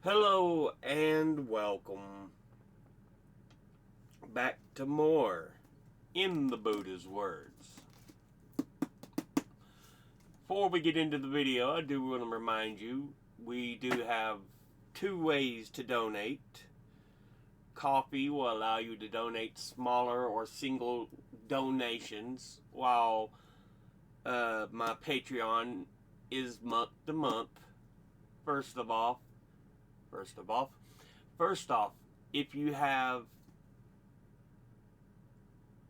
Hello and welcome back to more in the Buddha's words. Before we get into the video, I do want to remind you we do have two ways to donate. Coffee will allow you to donate smaller or single donations, while my Patreon is month to month. First off, if you have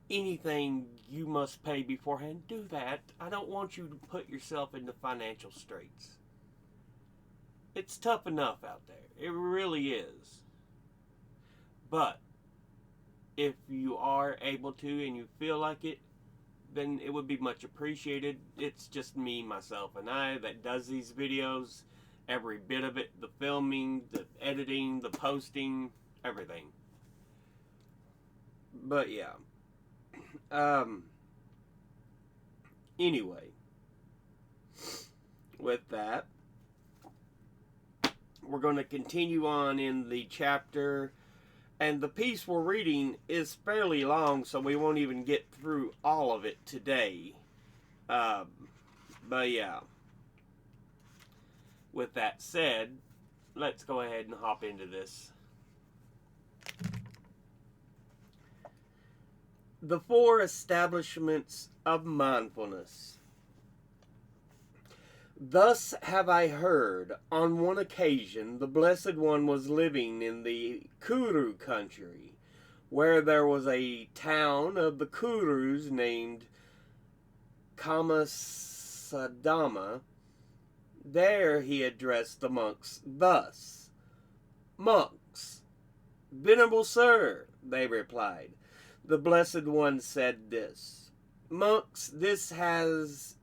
anything you must pay beforehand, do that. I don't want you to put yourself into financial straits. It's tough enough out there. It really is. But if you are able to and you feel like it, then it would be much appreciated. It's just me, myself, and I that does these videos. Every bit of it, the filming, the editing, the posting, everything. But yeah. Anyway, with that, we're going to continue on in the chapter, and the piece we're reading is fairly long, so we won't even get through all of it today. But yeah. With that said, let's go ahead and hop into this. The four establishments of mindfulness. Thus have I heard, on one occasion the Blessed One was living in the Kuru country, where there was a town of the Kurus named Kamasadama. There he addressed the monks thus. Monks, venerable sir, they replied. The Blessed One said this. Monks, this is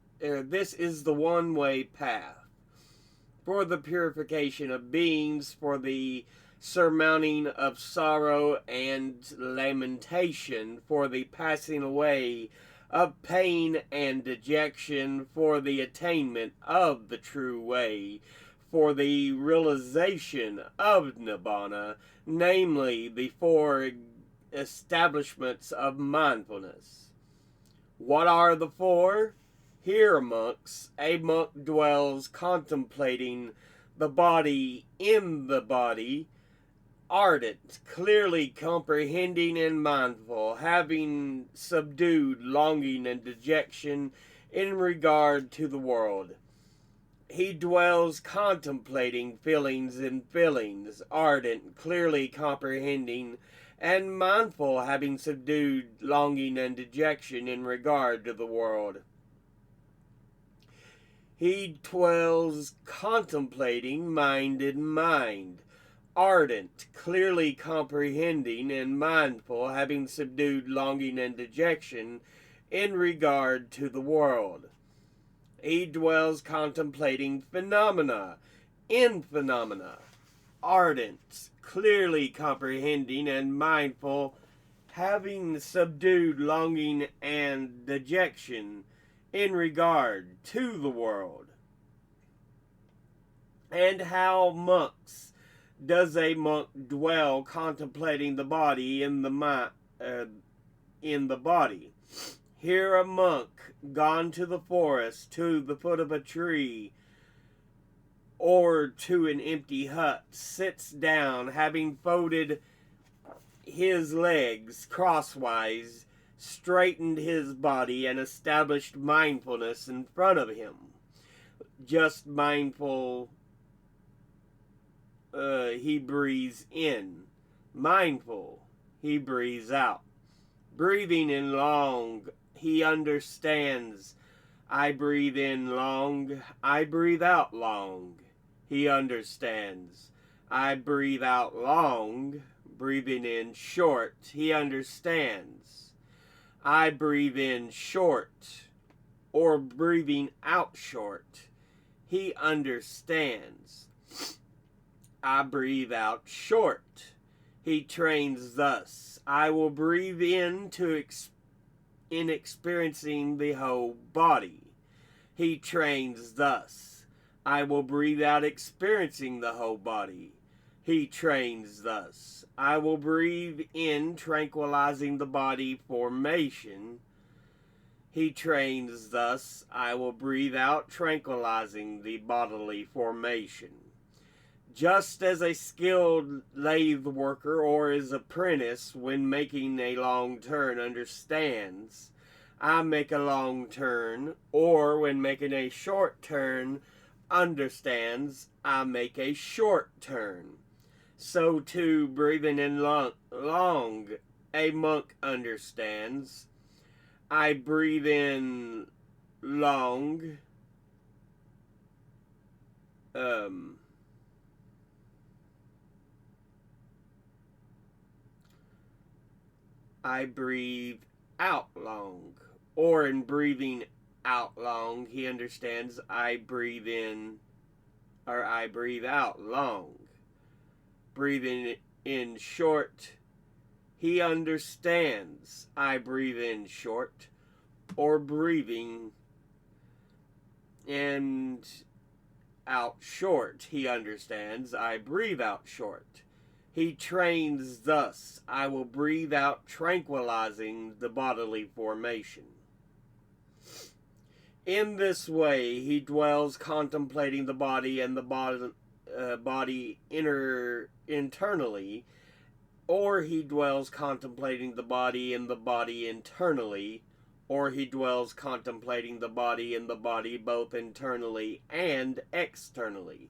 the one-way path for the purification of beings, for the surmounting of sorrow and lamentation, for the passing away of pain and dejection, for the attainment of the true way, for the realization of Nibbana, namely the four establishments of mindfulness. What are the four? Here, monks, a monk dwells contemplating the body in the body, ardent, clearly comprehending and mindful, having subdued longing and dejection in regard to the world. He dwells contemplating feelings and feelings, ardent, clearly comprehending and mindful, having subdued longing and dejection in regard to the world. He dwells contemplating mind in mind, ardent, clearly comprehending and mindful, having subdued longing and dejection in regard to the world. He dwells contemplating phenomena in phenomena, ardent, clearly comprehending and mindful, having subdued longing and dejection in regard to the world. And how, monks, does a monk dwell contemplating the body in the body? Here a monk, gone to the forest, to the foot of a tree, or to an empty hut, sits down, having folded his legs crosswise, straightened his body, and established mindfulness in front of him. Just mindful, he breathes in. Mindful, he breathes out. Breathing in long, he understands. I breathe in long, I breathe out long. He understands. I breathe out long, breathing in short. He understands. I breathe in short, or breathing out short. He understands. I breathe out short. He trains thus. I will breathe in in experiencing the whole body. He trains thus. I will breathe out experiencing the whole body. He trains thus. I will breathe in, tranquilizing the body formation. He trains thus. I will breathe out, tranquilizing the bodily formation. Just as a skilled lathe worker or his apprentice, when making a long turn, understands, I make a long turn, or when making a short turn, understands, I make a short turn. So too, breathing in long, a monk understands. I breathe in long. I breathe out long. Or in breathing out long, he understands I breathe in, or I breathe out long. Breathing in short, he understands I breathe in short. Or breathing and out short, he understands I breathe out short. He trains thus. I will breathe out, tranquilizing the bodily formation. In this way, he dwells contemplating the body and the body internally, or he dwells contemplating the body and the body internally, or he dwells contemplating the body and the body both internally and externally.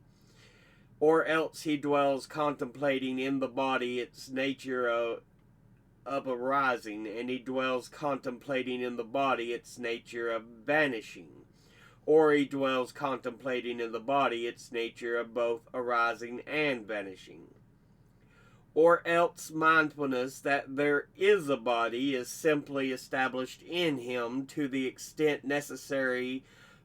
Or else he dwells contemplating in the body its nature of arising, and he dwells contemplating in the body its nature of vanishing. Or he dwells contemplating in the body its nature of both arising and vanishing. Or else mindfulness that there is a body is simply established in him to the extent necessary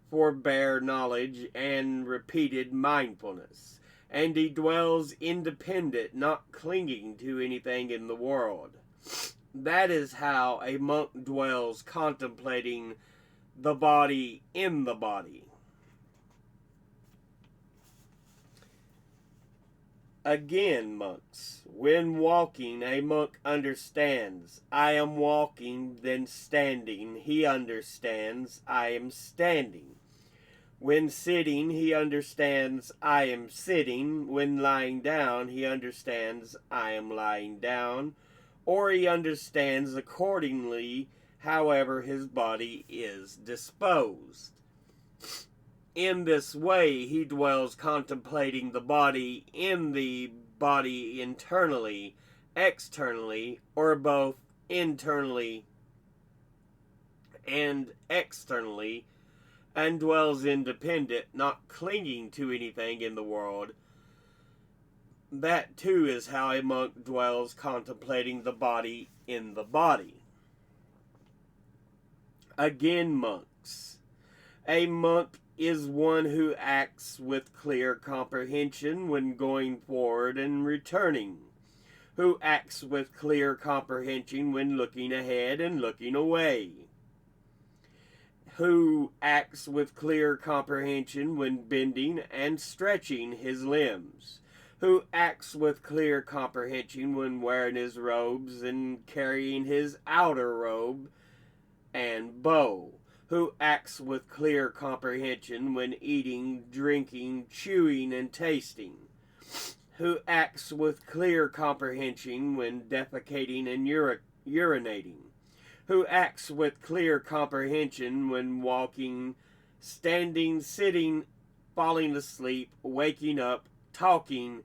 for bare knowledge and repeated mindfulness. And he dwells independent, not clinging to anything in the world. That is how a monk dwells contemplating the body in the body. Again, monks, when walking, a monk understands, I am walking, then standing, he understands, I am standing. When sitting, he understands, I am sitting. When lying down, he understands, I am lying down. Or he understands accordingly, however his body is disposed. In this way, he dwells contemplating the body in the body internally, externally, or both internally and externally, and dwells independent, not clinging to anything in the world. That too is how a monk dwells contemplating the body in the body. Again, monks, a monk is one who acts with clear comprehension when going forward and returning, who acts with clear comprehension when looking ahead and looking away, who acts with clear comprehension when bending and stretching his limbs, who acts with clear comprehension when wearing his robes and carrying his outer robe and bow, who acts with clear comprehension when eating, drinking, chewing, and tasting, who acts with clear comprehension when defecating and urinating, who acts with clear comprehension when walking, standing, sitting, falling asleep, waking up, talking,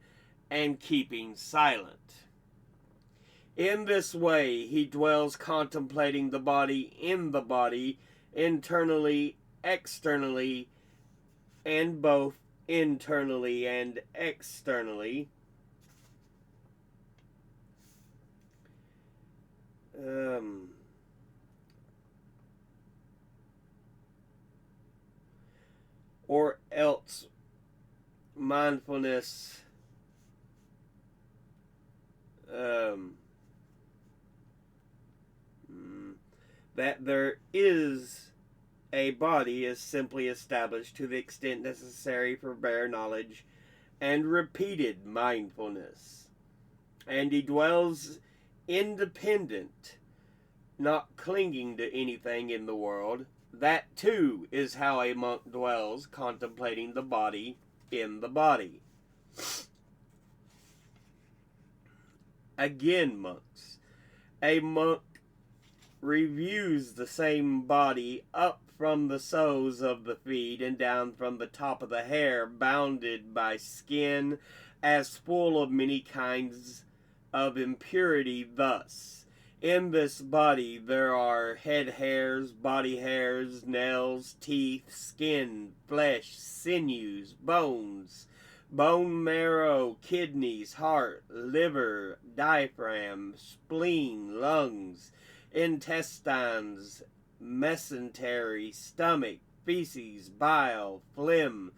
and keeping silent. In this way, he dwells contemplating the body in the body, internally, externally, and both internally and externally. Or else mindfulness that there is a body is simply established to the extent necessary for bare knowledge and repeated mindfulness. And he dwells independent, not clinging to anything in the world. That too is how a monk dwells, contemplating the body in the body. Again, monks. A monk reviews the same body up from the soles of the feet and down from the top of the hair, bounded by skin, as full of many kinds of impurity. Thus, in this body there are head hairs, body hairs, nails, teeth, skin, flesh, sinews, bones, bone marrow, kidneys, heart, liver, diaphragm, spleen, lungs, intestines, mesentery, stomach, feces, bile, phlegm,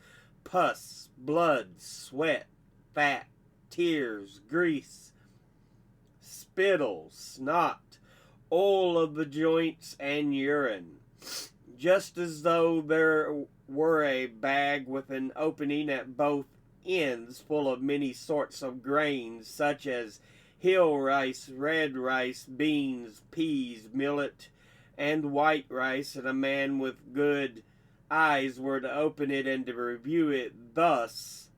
pus, blood, sweat, fat, tears, grease, spittle, snot, all of the joints, and urine, just as though there were a bag with an opening at both ends full of many sorts of grains, such as hill rice, red rice, beans, peas, millet, and white rice, and a man with good eyes were to open it and to review it thus.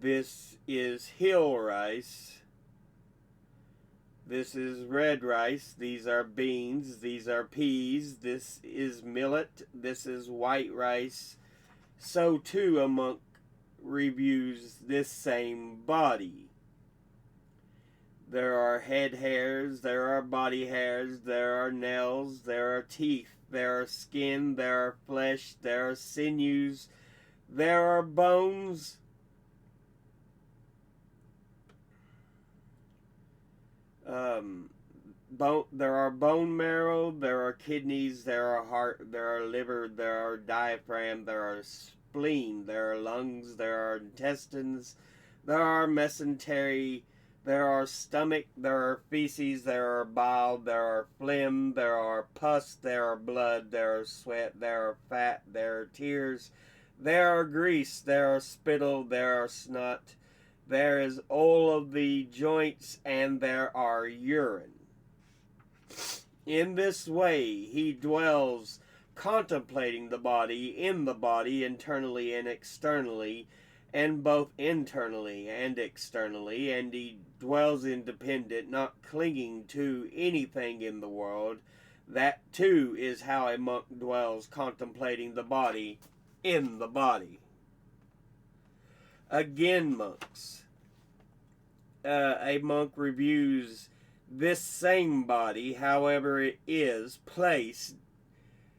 This is hill rice. This is red rice. These are beans. These are peas. This is millet. This is white rice. So too a monk reviews this same body. There are head hairs, there are body hairs, there are nails, there are teeth, there are skin, there are flesh, there are sinews, there are bones. There are bone marrow, there are kidneys, there are heart, there are liver, there are diaphragm, there are spleen, there are lungs, there are intestines, there are mesentery, there are stomach, there are feces, there are bile, there are phlegm, there are pus, there are blood, there are sweat, there are fat, there are tears, there are grease, there are spittle, there are snot, there is all of the joints, and there are urine. In this way he dwells, contemplating the body in the body, internally and externally, and both internally and externally, and he dwells independent, not clinging to anything in the world. That too is how a monk dwells, contemplating the body in the body. Again, monks. A monk reviews this same body, however it is placed,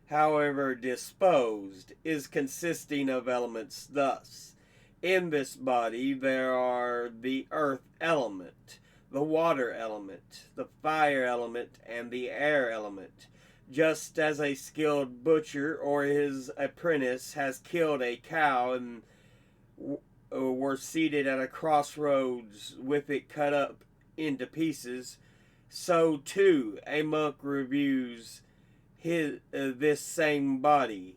however disposed, is consisting of elements thus. In this body there are the earth element, the water element, the fire element, and the air element. Just as a skilled butcher or his apprentice has killed a cow and were seated at a crossroads with it cut up into pieces, so too a monk reviews this same body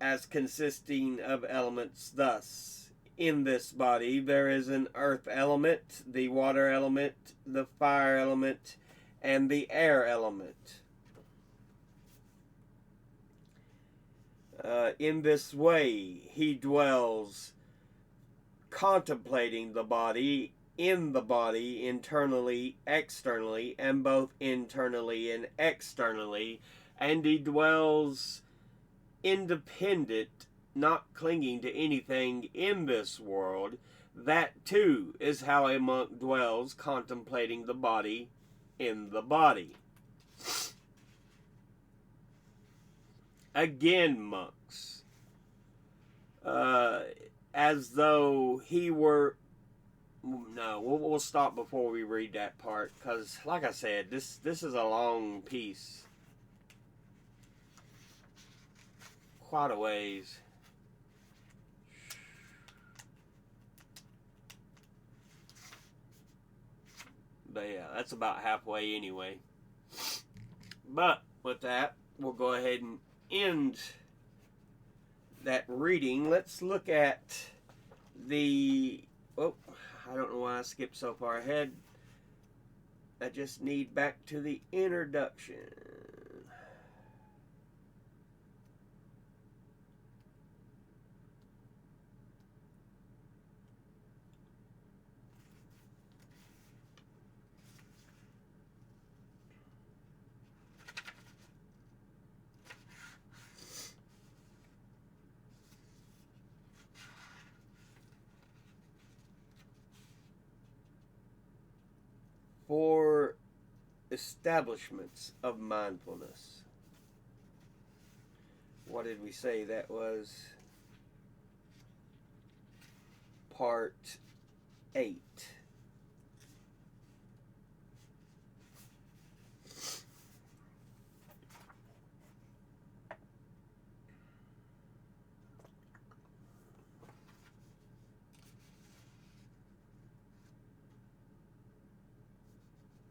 as consisting of elements thus. In this body there is an earth element, the water element, the fire element, and the air element. In this way he dwells, contemplating the body in the body, internally, externally, and both internally and externally, and he dwells independent, not clinging to anything in this world. That too is how a monk dwells, contemplating the body in the body. Again, monks, as though he were... No, we'll stop before we read that part, because, like I said, this is a long piece. Quite a ways. But yeah, that's about halfway anyway. But with that, we'll go ahead and end that reading. Let's look at the... Oh, I don't know why I skipped so far ahead. I just need back to the introduction. For establishments of mindfulness. What did we say? That was part 8.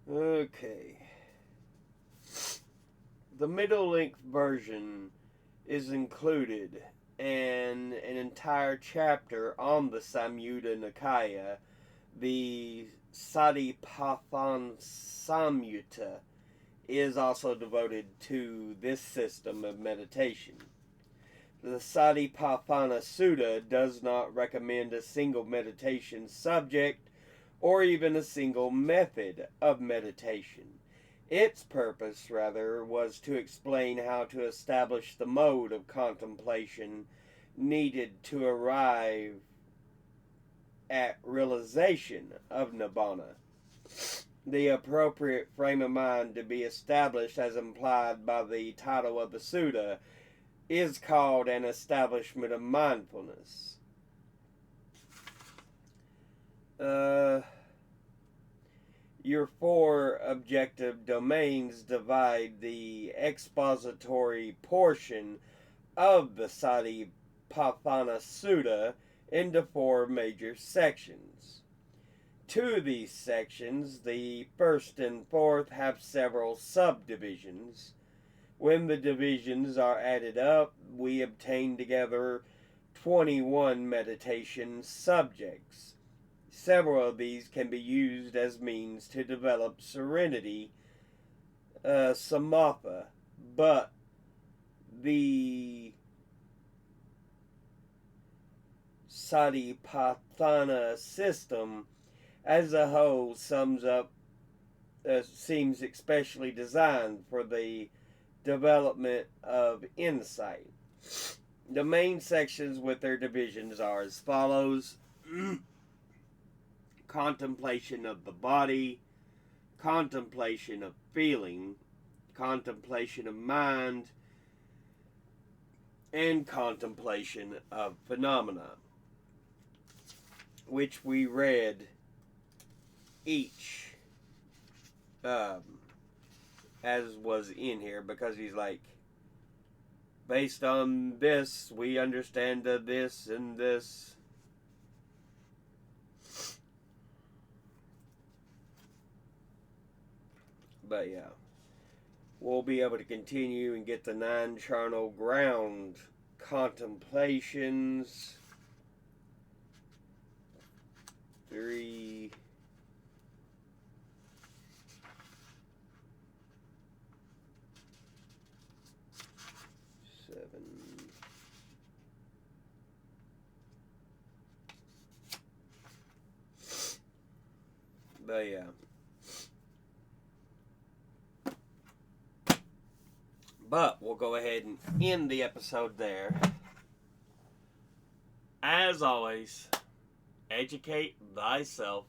Okay. The middle length version is included, and an entire chapter on the Samyutta Nikaya, the Satipatthana Samyutta, is also devoted to this system of meditation. The Satipatthana Sutta does not recommend a single meditation subject or even a single method of meditation. Its purpose, rather, was to explain how to establish the mode of contemplation needed to arrive at realization of Nibbana. The appropriate frame of mind to be established, as implied by the title of the sutta, is called an establishment of mindfulness. Your 4 objective domains divide the expository portion of the Satipatthana Sutta into 4 major sections. 2 of these sections, the first and fourth, have several subdivisions. When the divisions are added up, we obtain together 21 meditation subjects. Several of these can be used as means to develop serenity, samatha, but the Satipatthana system as a whole seems especially designed for the development of insight. The main sections with their divisions are as follows: contemplation of the body, contemplation of feeling, contemplation of mind, and contemplation of phenomena, which we read each as was in here, because he's like, based on this, we understand this and this. But yeah, we'll be able to continue and get the 9 charnel ground contemplations. 3. But yeah. But we'll go ahead and end the episode there. As always, educate thyself.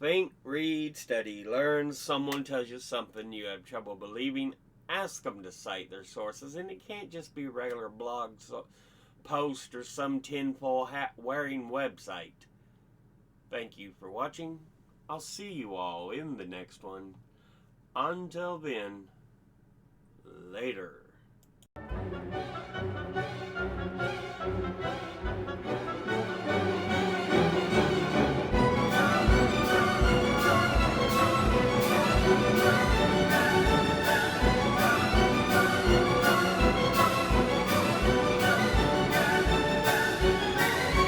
Think, read, study, learn. Someone tells you something you have trouble believing, ask them to cite their sources. And it can't just be regular blogs, post, or some tinfoil hat wearing website. Thank you for watching. I'll see you all in the next one. Until then, later.